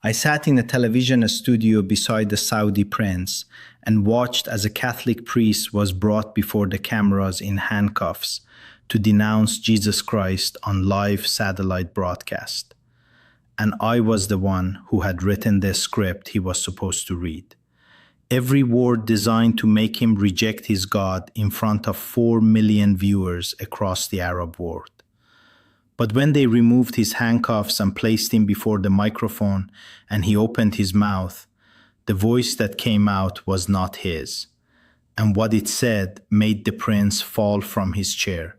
I sat in a television studio beside the Saudi prince and watched as a Catholic priest was brought before the cameras in handcuffs to denounce Jesus Christ on live satellite broadcast. And I was the one who had written the script he was supposed to read. Every word designed to make him reject his God in front of 4 million viewers across the Arab world. But when they removed his handcuffs and placed him before the microphone and he opened his mouth, the voice that came out was not his. And what it said made the prince fall from his chair.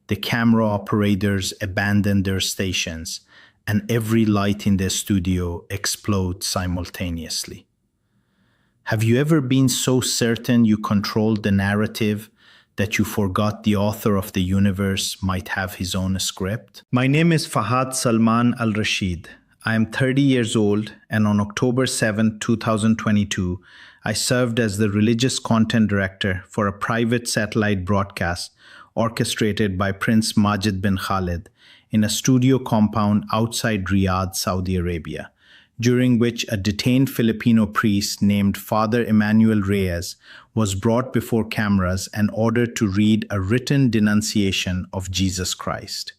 The camera operators abandoned their stations, and every light in the studio exploded simultaneously. Have you ever been so certain you controlled the narrative that you forgot the author of the universe might have his own script? My name is Fahad Salman Al-Rashid. I am 30 years old, and on October 7, 2022, I served as the religious content director for a private satellite broadcast orchestrated by Prince Majid bin Khalid in a studio compound outside Riyadh, Saudi Arabia, during which a detained Filipino priest named Father Emmanuel Reyes was brought before cameras and ordered to read a written denunciation of Jesus Christ.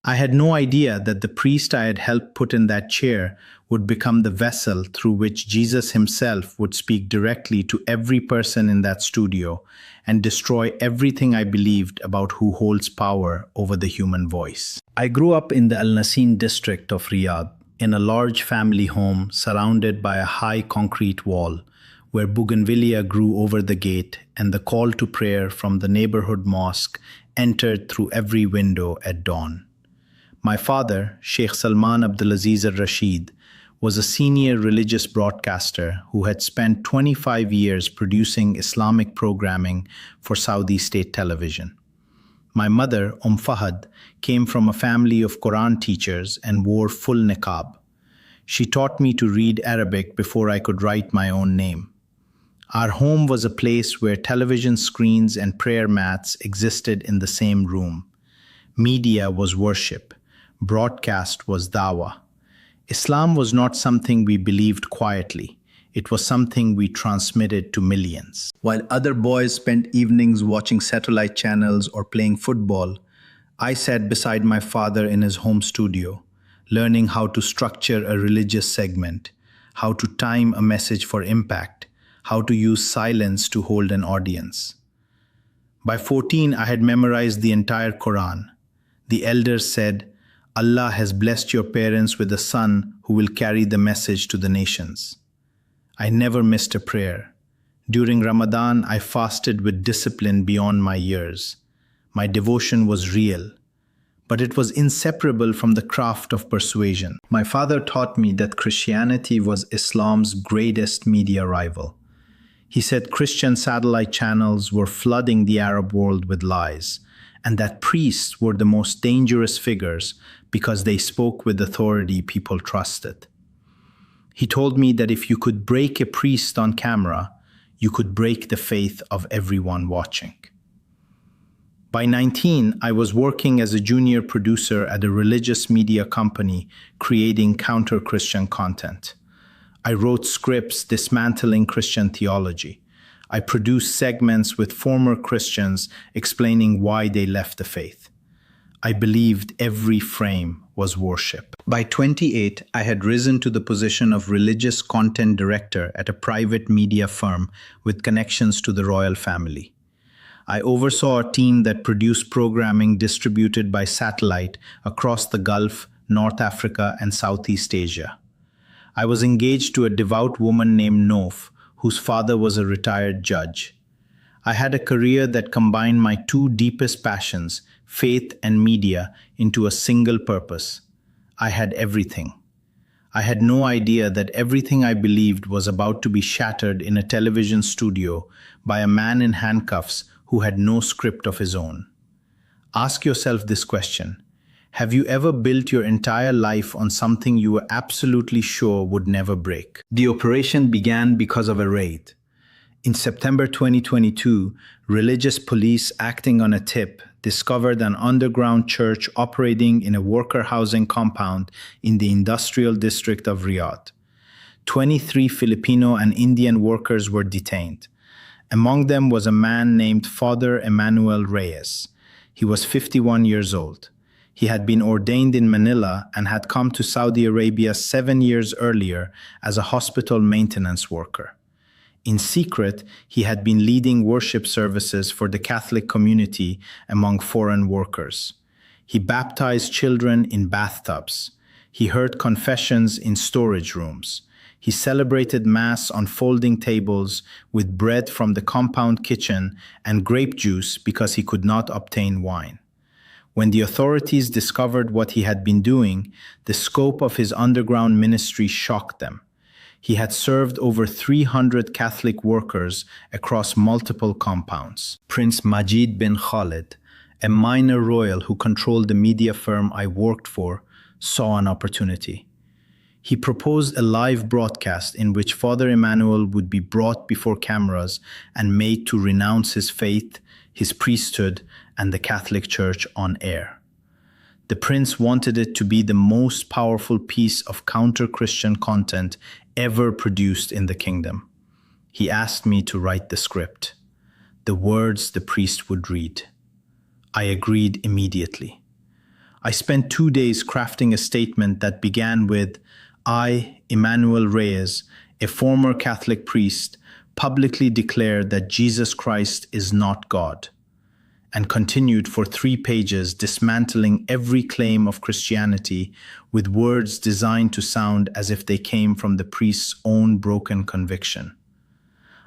I had no idea that the priest I had helped put in that chair would become the vessel through which Jesus himself would speak directly to every person in that studio and destroy everything I believed about who holds power over the human voice. I grew up in the Al Nasin district of Riyadh, in a large family home surrounded by a high concrete wall, where bougainvillea grew over the gate and the call to prayer from the neighborhood mosque entered through every window at dawn. My father, Sheikh Salman Abdulaziz al-Rashid, was a senior religious broadcaster who had spent 25 years producing Islamic programming for Saudi state television. My mother, Fahad, came from a family of Quran teachers and wore full niqab. She taught me to read Arabic before I could write my own name. Our home was a place where television screens and prayer mats existed in the same room. Media was worship. Broadcast was dawah. Islam was not something we believed quietly. It was something we transmitted to millions. While other boys spent evenings watching satellite channels or playing football, I sat beside my father in his home studio, learning how to structure a religious segment, how to time a message for impact, how to use silence to hold an audience. By 14, I had memorized the entire Quran. The elders said, "Allah has blessed your parents with a son who will carry the message to the nations." I never missed a prayer. During Ramadan, I fasted with discipline beyond my years. My devotion was real, but it was inseparable from the craft of persuasion. My father taught me that Christianity was Islam's greatest media rival. He said Christian satellite channels were flooding the Arab world with lies, and that priests were the most dangerous figures because they spoke with authority people trusted. He told me that if you could break a priest on camera, you could break the faith of everyone watching. By 19, I was working as a junior producer at a religious media company creating counter-Christian content. I wrote scripts dismantling Christian theology. I produced segments with former Christians explaining why they left the faith. I believed every frame was worship. By 28, I had risen to the position of religious content director at a private media firm with connections to the royal family. I oversaw a team that produced programming distributed by satellite across the Gulf, North Africa, and Southeast Asia. I was engaged to a devout woman named Nof, whose father was a retired judge. I had a career that combined my two deepest passions, faith and media, into a single purpose. I had everything. I had no idea that everything I believed was about to be shattered in a television studio by a man in handcuffs who had no script of his own. Ask yourself this question. Have you ever built your entire life on something you were absolutely sure would never break? The operation began because of a raid. In September 2022, religious police acting on a tip discovered an underground church operating in a worker housing compound in the industrial district of Riyadh. 23 Filipino and Indian workers were detained. Among them was a man named Father Emmanuel Reyes. He was 51 years old. He had been ordained in Manila and had come to Saudi Arabia 7 years earlier as a hospital maintenance worker. In secret, he had been leading worship services for the Catholic community among foreign workers. He baptized children in bathtubs. He heard confessions in storage rooms. He celebrated Mass on folding tables with bread from the compound kitchen and grape juice because he could not obtain wine. When the authorities discovered what he had been doing, the scope of his underground ministry shocked them. He had served over 300 Catholic workers across multiple compounds. Prince Majid bin Khalid, a minor royal who controlled the media firm I worked for, saw an opportunity. He proposed a live broadcast in which Father Emmanuel would be brought before cameras and made to renounce his faith, his priesthood, and the Catholic Church on air. The prince wanted it to be the most powerful piece of counter-Christian content ever produced in the kingdom. He asked me to write the script, the words the priest would read. I agreed immediately. I spent 2 days crafting a statement that began with, I, Emmanuel Reyes, a former Catholic priest, publicly declare that Jesus Christ is not God, and continued for 3 pages dismantling every claim of Christianity with words designed to sound as if they came from the priest's own broken conviction.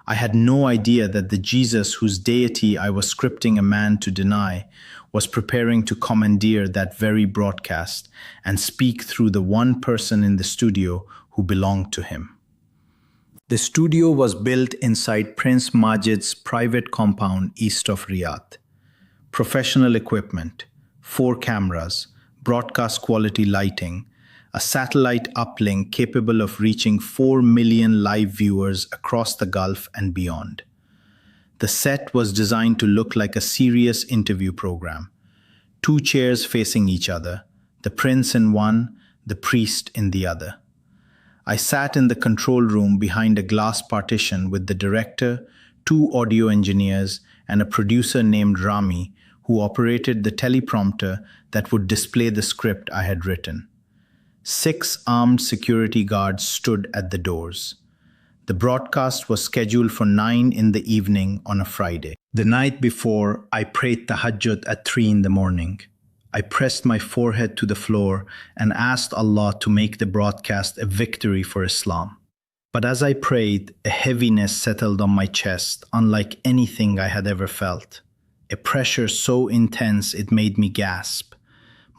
I had no idea that the Jesus whose deity I was scripting a man to deny was preparing to commandeer that very broadcast and speak through the one person in the studio who belonged to him. The studio was built inside Prince Majid's private compound east of Riyadh. Professional equipment, 4 cameras, broadcast quality lighting, a satellite uplink capable of reaching 4 million live viewers across the Gulf and beyond. The set was designed to look like a serious interview program. 2 chairs facing each other, the prince in one, the priest in the other. I sat in the control room behind a glass partition with the director, 2 audio engineers, and a producer named Rami, who operated the teleprompter that would display the script I had written. 6 armed security guards stood at the doors. The broadcast was scheduled for 9 in the evening on a Friday. The night before, I prayed tahajjud at 3 in the morning. I pressed my forehead to the floor and asked Allah to make the broadcast a victory for Islam. But as I prayed, a heaviness settled on my chest, unlike anything I had ever felt. A pressure so intense it made me gasp.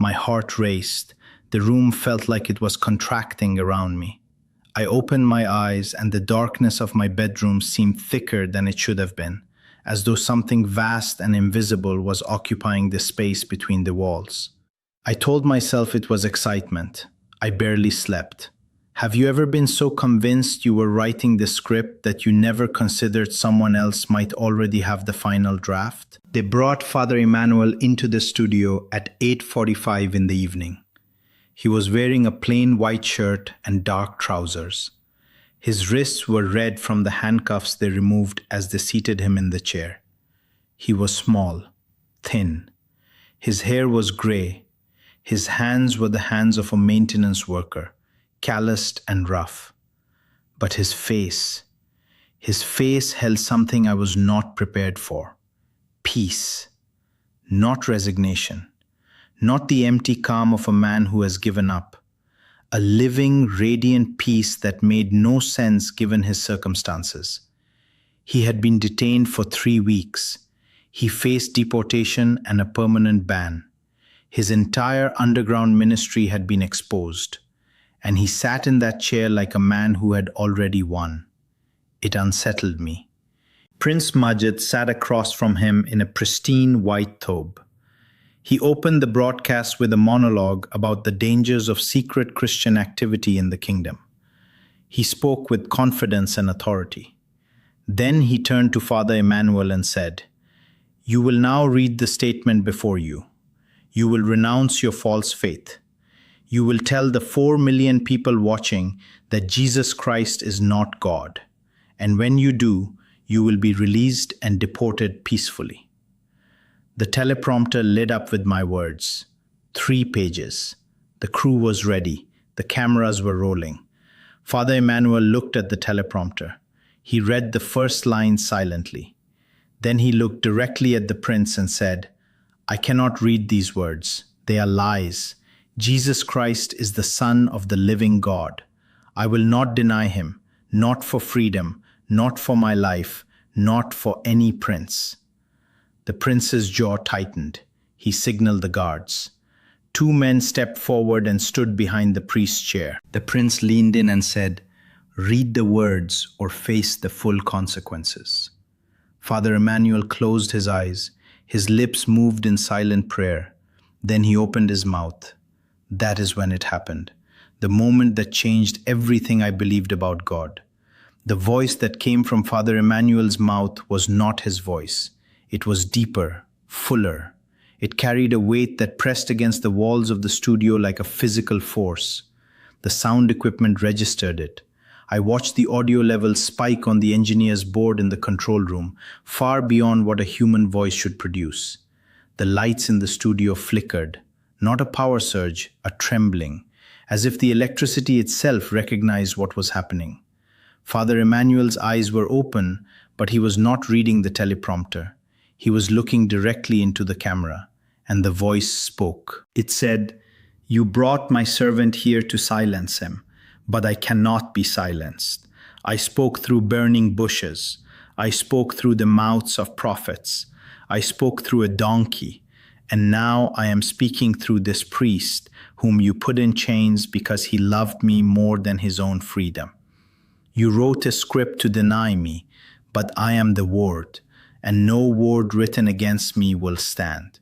My heart raced. The room felt like it was contracting around me. I opened my eyes and the darkness of my bedroom seemed thicker than it should have been, as though something vast and invisible was occupying the space between the walls. I told myself it was excitement. I barely slept. Have you ever been so convinced you were writing the script that you never considered someone else might already have the final draft? They brought Father Emmanuel into the studio at 8:45 in the evening. He was wearing a plain white shirt and dark trousers. His wrists were red from the handcuffs they removed as they seated him in the chair. He was small, thin. His hair was gray. His hands were the hands of a maintenance worker, calloused and rough. But his face held something I was not prepared for. Peace, not resignation. Not the empty calm of a man who has given up. A living, radiant peace that made no sense given his circumstances. He had been detained for 3 weeks. He faced deportation and a permanent ban. His entire underground ministry had been exposed. And he sat in that chair like a man who had already won. It unsettled me. Prince Majid sat across from him in a pristine white thobe. He opened the broadcast with a monologue about the dangers of secret Christian activity in the kingdom. He spoke with confidence and authority. Then he turned to Father Emmanuel and said, "You will now read the statement before you. You will renounce your false faith. You will tell the 4 million people watching that Jesus Christ is not God. And when you do, you will be released and deported peacefully. The teleprompter lit up with my words. 3 pages. The crew was ready. The cameras were rolling. Father Emmanuel looked at the teleprompter. He read the first line silently. Then he looked directly at the prince and said, "I cannot read these words. They are lies. Jesus Christ is the Son of the living God. I will not deny him, not for freedom, not for my life, not for any prince." The prince's jaw tightened. He signaled the guards. 2 men stepped forward and stood behind the priest's chair. The prince leaned in and said, "Read the words or face the full consequences." Father Emmanuel closed his eyes. His lips moved in silent prayer. Then he opened his mouth. That is when it happened. The moment that changed everything I believed about God. The voice that came from Father Emmanuel's mouth was not his voice. It was deeper, fuller. It carried a weight that pressed against the walls of the studio like a physical force. The sound equipment registered it. I watched the audio levels spike on the engineer's board in the control room, far beyond what a human voice should produce. The lights in the studio flickered. Not a power surge, a trembling, as if the electricity itself recognized what was happening. Father Emmanuel's eyes were open, but he was not reading the teleprompter. He was looking directly into the camera, and the voice spoke. It said, "You brought my servant here to silence him, but I cannot be silenced. I spoke through burning bushes. I spoke through the mouths of prophets. I spoke through a donkey. And now I am speaking through this priest, whom you put in chains because he loved me more than his own freedom. You wrote a script to deny me, but I am the word, and no word written against me will stand.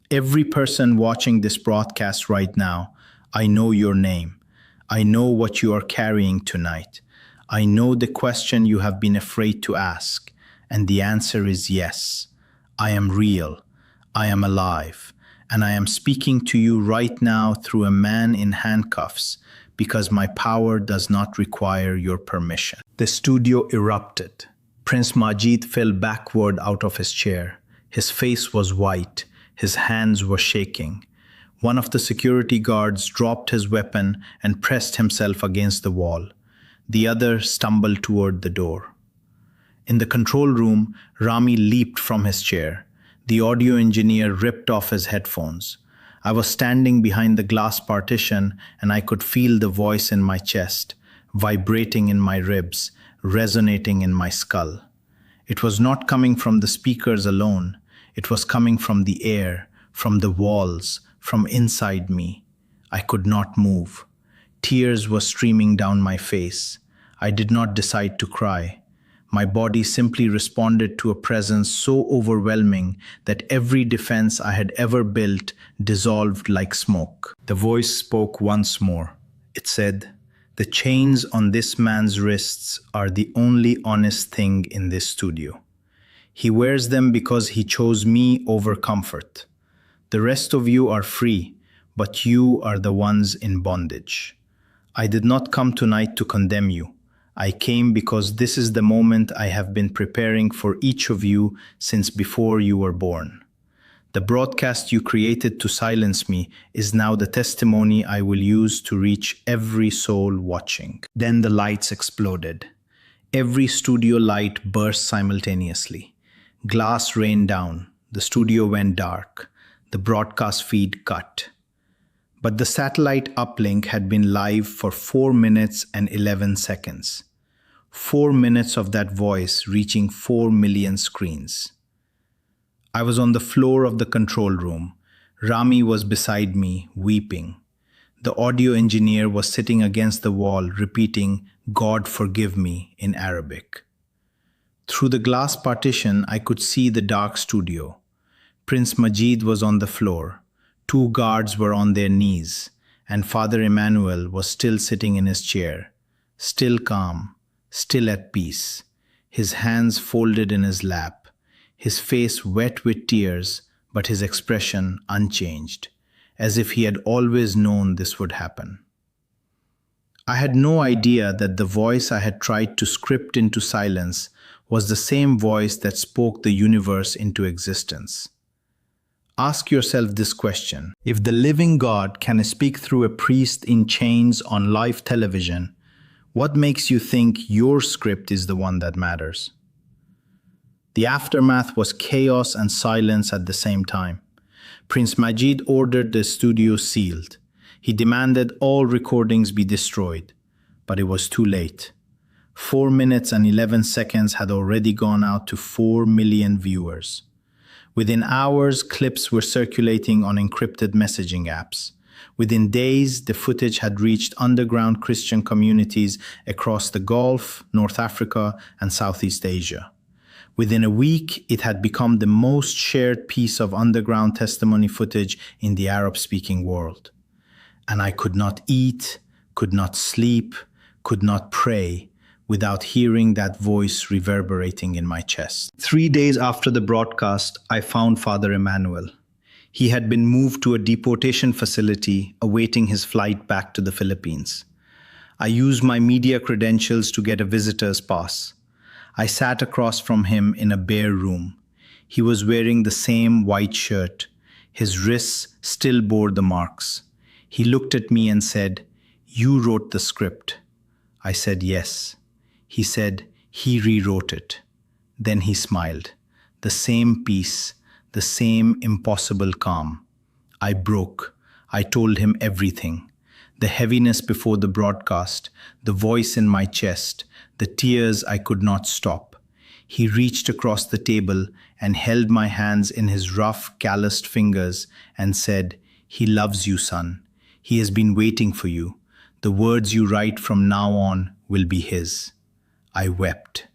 Every person watching this broadcast right now, I know your name. I know what you are carrying tonight. I know the question you have been afraid to ask, and the answer is yes. I am real. I am alive, and I am speaking to you right now through a man in handcuffs because my power does not require your permission." The studio erupted. Prince Majid fell backward out of his chair. His face was white. His hands were shaking. One of the security guards dropped his weapon and pressed himself against the wall. The other stumbled toward the door. In the control room, Rami leaped from his chair. The audio engineer ripped off his headphones. I was standing behind the glass partition, and I could feel the voice in my chest, vibrating in my ribs, resonating in my skull. It was not coming from the speakers alone. It was coming from the air, from the walls, from inside me. I could not move. Tears were streaming down my face. I did not decide to cry. My body simply responded to a presence so overwhelming that every defense I had ever built dissolved like smoke. The voice spoke once more. It said, "The chains on this man's wrists are the only honest thing in this studio. He wears them because he chose me over comfort. The rest of you are free, but you are the ones in bondage. I did not come tonight to condemn you. I came because this is the moment I have been preparing for each of you since before you were born. The broadcast you created to silence me is now the testimony I will use to reach every soul watching." Then the lights exploded. Every studio light burst simultaneously. Glass rained down. The studio went dark. The broadcast feed cut. But the satellite uplink had been live for 4 minutes and 11 seconds. 4 minutes of that voice reaching 4 million screens. I was on the floor of the control room. Rami was beside me, weeping. The audio engineer was sitting against the wall, repeating, "God forgive me," in Arabic. Through the glass partition, I could see the dark studio. Prince Majid was on the floor. 2 guards were on their knees, and Father Emmanuel was still sitting in his chair, still calm, still at peace, his hands folded in his lap, his face wet with tears, but his expression unchanged. as if he had always known this would happen. I had no idea that the voice I had tried to script into silence was the same voice that spoke the universe into existence. Ask yourself this question: if the living God can speak through a priest in chains on live television, what makes you think your script is the one that matters? The aftermath was chaos and silence at the same time. Prince Majid ordered the studio sealed. He demanded all recordings be destroyed, but it was too late. 4 minutes and 11 seconds had already gone out to 4 million viewers. Within hours, clips were circulating on encrypted messaging apps. Within days, the footage had reached underground Christian communities across the Gulf, North Africa, and Southeast Asia. Within a week, it had become the most shared piece of underground testimony footage in the Arab-speaking world. And I could not eat, could not sleep, could not pray without hearing that voice reverberating in my chest. 3 days after the broadcast, I found Father Emmanuel. He had been moved to a deportation facility awaiting his flight back to the Philippines. I used my media credentials to get a visitor's pass. I sat across from him in a bare room. He was wearing the same white shirt. His wrists still bore the marks. He looked at me and said, "You wrote the script." I said, "Yes." He said, "He rewrote it." Then he smiled. The same peace, the same impossible calm. I broke. I told him everything. The heaviness before the broadcast, the voice in my chest, the tears I could not stop. He reached across the table and held my hands in his rough, calloused fingers and said, "He loves you, son. He has been waiting for you. The words you write from now on will be his." I wept.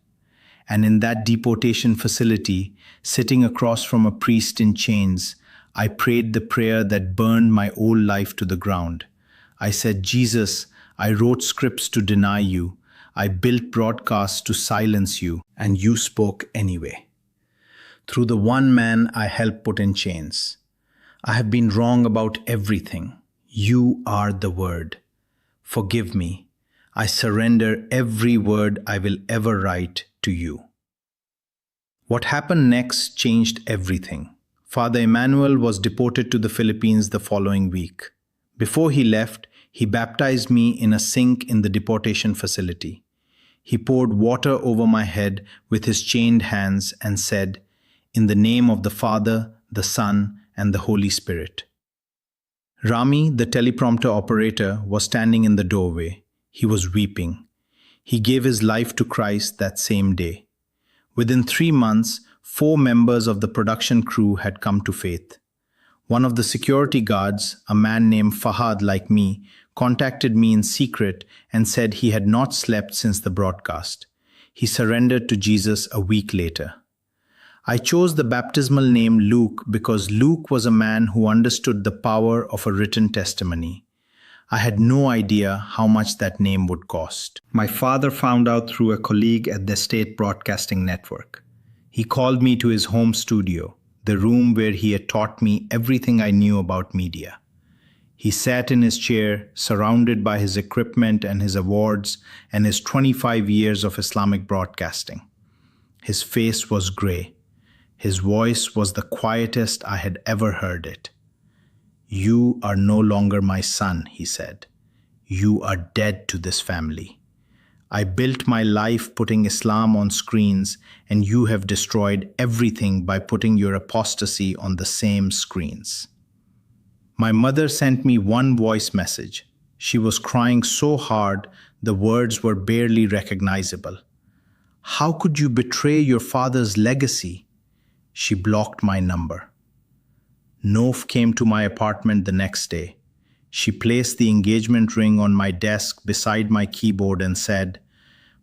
And in that deportation facility, sitting across from a priest in chains, I prayed the prayer that burned my whole life to the ground. I said, "Jesus, I wrote scripts to deny you. I built broadcasts to silence you, and you spoke anyway." Through the one man I helped put in chains. I have been wrong about everything. You are the word. Forgive me. I surrender every word I will ever write to you. What happened next changed everything. Father Emmanuel was deported to the Philippines the following week. Before he left, he baptized me in a sink in the deportation facility. He poured water over my head with his chained hands and said, "In the name of the Father, the Son, and the Holy Spirit." Rami, the teleprompter operator, was standing in the doorway. He was weeping. He gave his life to Christ that same day. Within 3 months, 4 members of the production crew had come to faith. One of the security guards, a man named Fahad like me, contacted me in secret and said he had not slept since the broadcast. He surrendered to Jesus a week later. I chose the baptismal name Luke because Luke was a man who understood the power of a written testimony. I had no idea how much that name would cost. My father found out through a colleague at the State Broadcasting Network. He called me to his home studio, the room where he had taught me everything I knew about media. He sat in his chair, surrounded by his equipment and his awards and his 25 years of Islamic broadcasting. His face was gray. His voice was the quietest I had ever heard it. "You are no longer my son," he said. "You are dead to this family. I built my life putting Islam on screens, and you have destroyed everything by putting your apostasy on the same screens." My mother sent me one voice message. She was crying so hard the words were barely recognizable. "How could you betray your father's legacy?" She blocked my number. Nof came to my apartment the next day. She placed the engagement ring on my desk beside my keyboard and said,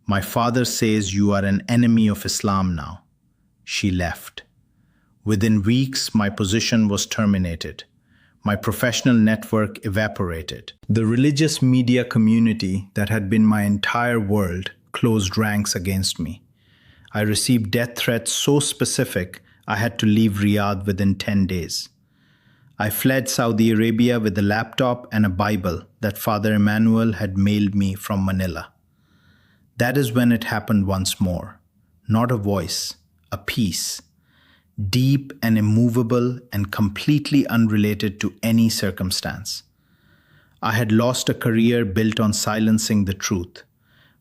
"My father says you are an enemy of Islam now." She left. Within weeks, my position was terminated. My professional network evaporated. The religious media community that had been my entire world closed ranks against me. I received death threats so specific I had to leave Riyadh within 10 days. I fled Saudi Arabia with a laptop and a Bible that Father Emmanuel had mailed me from Manila. That is when it happened once more. Not a voice, a peace. Deep and immovable and completely unrelated to any circumstance. I had lost a career built on silencing the truth,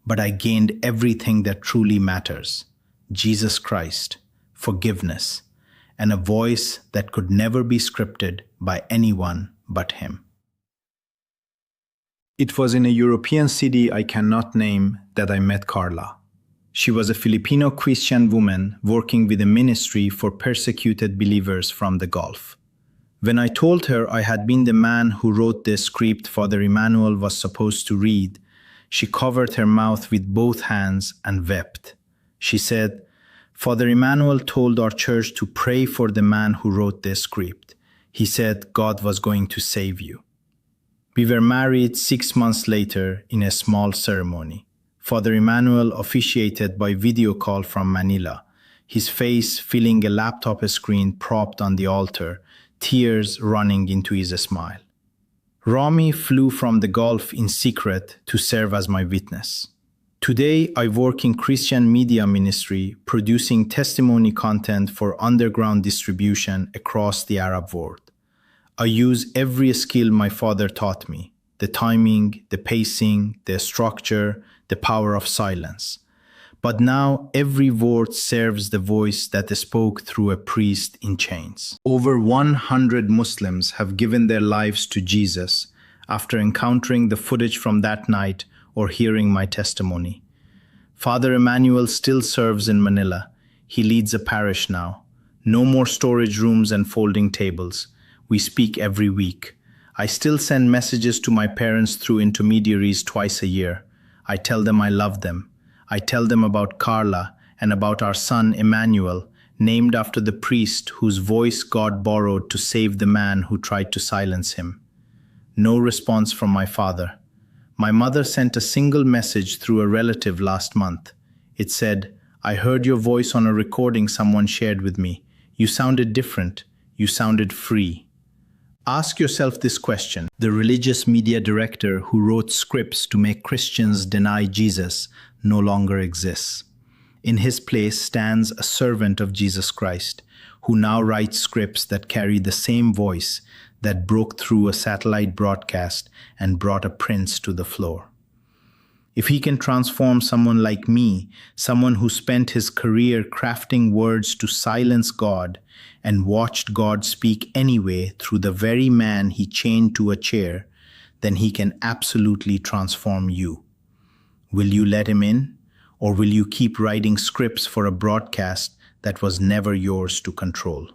but I gained everything that truly matters: Jesus Christ, forgiveness, and a voice that could never be scripted by anyone but Him. It was in a European city I cannot name that I met Carla. She was a Filipino Christian woman working with a ministry for persecuted believers from the Gulf. When I told her I had been the man who wrote the script Father Emmanuel was supposed to read, she covered her mouth with both hands and wept. She said, "Father Emmanuel told our church to pray for the man who wrote this script. He said God was going to save you." We were married 6 months later in a small ceremony. Father Emmanuel officiated by video call from Manila, his face filling a laptop screen propped on the altar, tears running into his smile. Rami flew from the Gulf in secret to serve as my witness. Today, I work in Christian media ministry, producing testimony content for underground distribution across the Arab world. I use every skill my father taught me: the timing, the pacing, the structure, the power of silence. But now every word serves the voice that spoke through a priest in chains. Over 100 Muslims have given their lives to Jesus after encountering the footage from that night or hearing my testimony. Father Emmanuel still serves in Manila. He leads a parish now. No more storage rooms and folding tables. We speak every week. I still send messages to my parents through intermediaries twice a year. I tell them I love them. I tell them about Carla and about our son Emmanuel, named after the priest whose voice God borrowed to save the man who tried to silence him. No response from my father. My mother sent a single message through a relative last month. It said, "I heard your voice on a recording someone shared with me. You sounded different. You sounded free." Ask yourself this question. The religious media director who wrote scripts to make Christians deny Jesus no longer exists. In his place stands a servant of Jesus Christ, who now writes scripts that carry the same voice that broke through a satellite broadcast and brought a prince to the floor. If he can transform someone like me, someone who spent his career crafting words to silence God and watched God speak anyway through the very man he chained to a chair, then he can absolutely transform you. Will you let him in? Or will you keep writing scripts for a broadcast that was never yours to control?